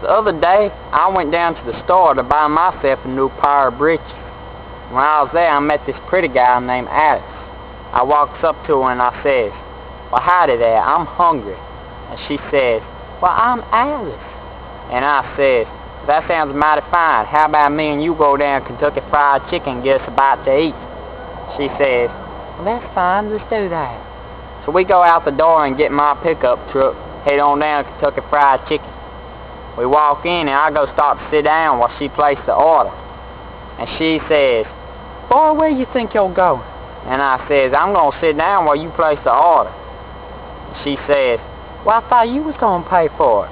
The other day, I went down to the store to buy myself a new pair of breeches. When I was there, I met this pretty guy named Alex. I walks up to her and I says, "Well, howdy there, I'm hungry." And she says, "Well, I'm Alice." And I says, "That sounds mighty fine. How about me and you go down to Kentucky Fried Chicken and get us a bite to eat?" She says, "Well, that's fine, let's do that." So we go out the door and get my pickup truck, head on down to Kentucky Fried Chicken. We walk in and I go start to sit down while she placed the order. And she says, "Boy, where you think you're going?" And I says, "I'm going to sit down while you place the order." And she says, "Well, I thought you was going to pay for it."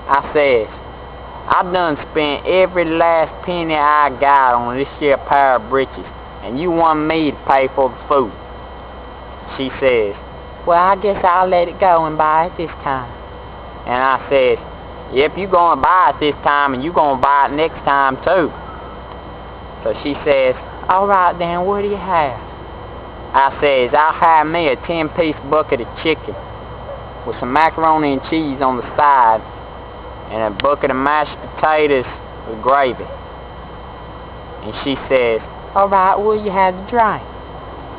I says, "I done spent every last penny I got on this here pair of breeches, and you want me to pay for the food." She says, "Well, I guess I'll let it go and buy it this time." And I says, "Yep, you going to buy it this time, and you going to buy it next time, too." So she says, "All right, then, what do you have?" I says, "I'll have me a 10-piece bucket of chicken with some macaroni and cheese on the side and a bucket of mashed potatoes with gravy." And she says, "All right, what do you have to drink?"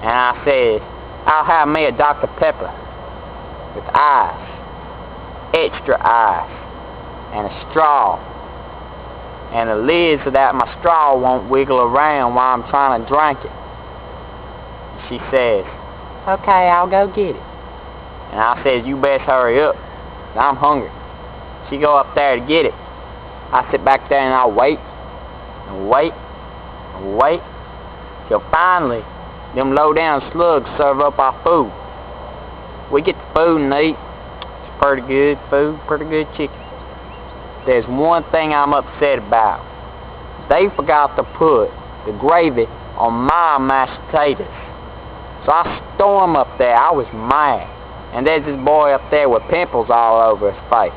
And I says, "I'll have me a Dr. Pepper with ice, extra ice, and a straw, and a lid so that my straw won't wiggle around while I'm trying to drink it." She says, "Okay, I'll go get it." And I says, "You best hurry up, 'cause I'm hungry." She go up there to get it. I sit back there and I wait, and wait, and wait, till finally, them low-down slugs serve up our food. We get the food and eat. It's pretty good food, pretty good chicken. There's one thing I'm upset about. They forgot to put the gravy on my mashed potatoes. So I storm up there. I was mad. And there's this boy up there with pimples all over his face.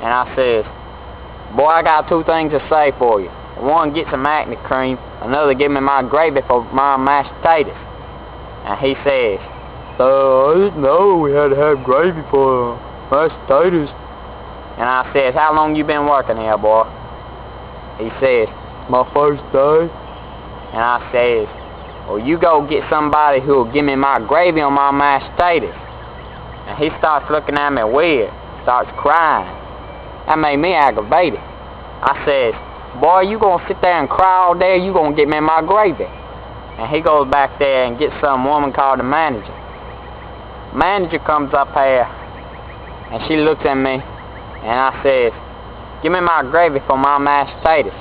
And I says, "Boy, I got two things to say for you. One, get some acne cream. Another, give me my gravy for my mashed potatoes." And he says, I didn't know we had to have gravy for mashed potatoes." And I says, "How long you been working here, boy?" He says, "My first day." And I says, "Well, you go get somebody who'll give me my gravy on my mashed potatoes." And he starts looking at me weird, starts crying. That made me aggravated. I says, "Boy, you gonna sit there and cry all day, you gonna get me my gravy." And he goes back there and gets some woman called the manager. Manager comes up here, and she looks at me, and I says, "Give me my gravy for my mashed potatoes."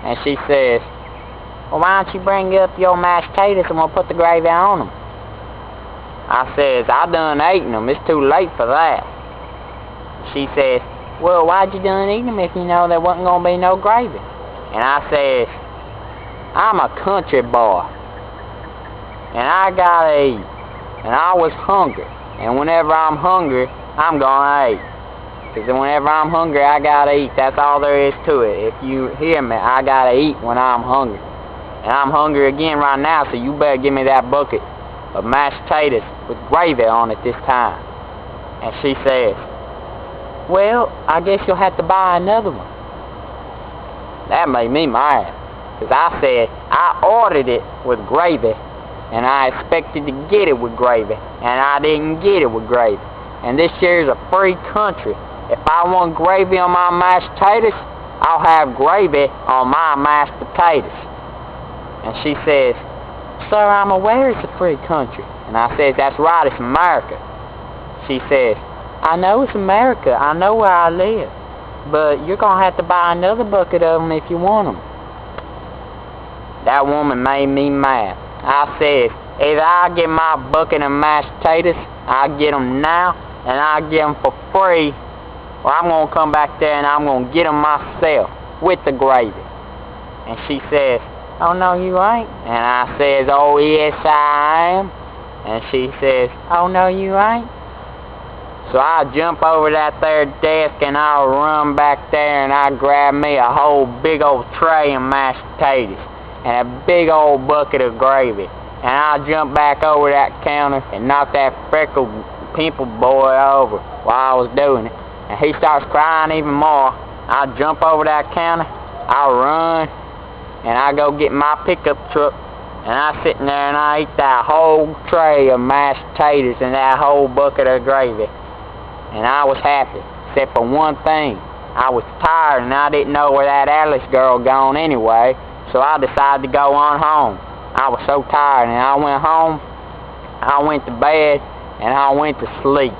And she says, "Well, why don't you bring up your mashed potatoes and we'll put the gravy on them?" I says, "I done eaten them. It's too late for that." She says, "Well, why'd you done eat them if you know there wasn't going to be no gravy?" And I says, "I'm a country boy, and I gotta eat, and I was hungry, and whenever I'm hungry, I'm gonna eat. Because whenever I'm hungry, I gotta eat. That's all there is to it. If you hear me, I gotta eat when I'm hungry. And I'm hungry again right now, so you better give me that bucket of mashed potatoes with gravy on it this time." And she says, "Well, I guess you'll have to buy another one." That made me mad, because I said I ordered it with gravy, and I expected to get it with gravy, and I didn't get it with gravy. And this here's a free country. If I want gravy on my mashed potatoes, I'll have gravy on my mashed potatoes. And she says, "Sir, I'm aware it's a free country." And I says, "That's right, it's America." She says, "I know it's America. I know where I live. But you're going to have to buy another bucket of them if you want them." That woman made me mad. I says, "Either I get my bucket of mashed potatoes, I get them now, and I get them for free, or I'm going to come back there and I'm going to get them myself with the gravy." And she says, "Oh, no, you ain't." And I says, "Oh, yes, I am." And she says, "Oh, no, you ain't." So I jump over that there desk and I run back there and I grab me a whole big old tray of mashed potatoes and a big old bucket of gravy. And I jump back over that counter and knock that freckled pimple boy over while I was doing it. and he starts crying even more, I jump over that counter, I run, and I go get my pickup truck, and I sit in there and I eat that whole tray of mashed potatoes and that whole bucket of gravy. And I was happy, except for one thing. I was tired and I didn't know where that Alice girl gone anyway, so I decided to go on home. I was so tired, and I went home, I went to bed, and I went to sleep.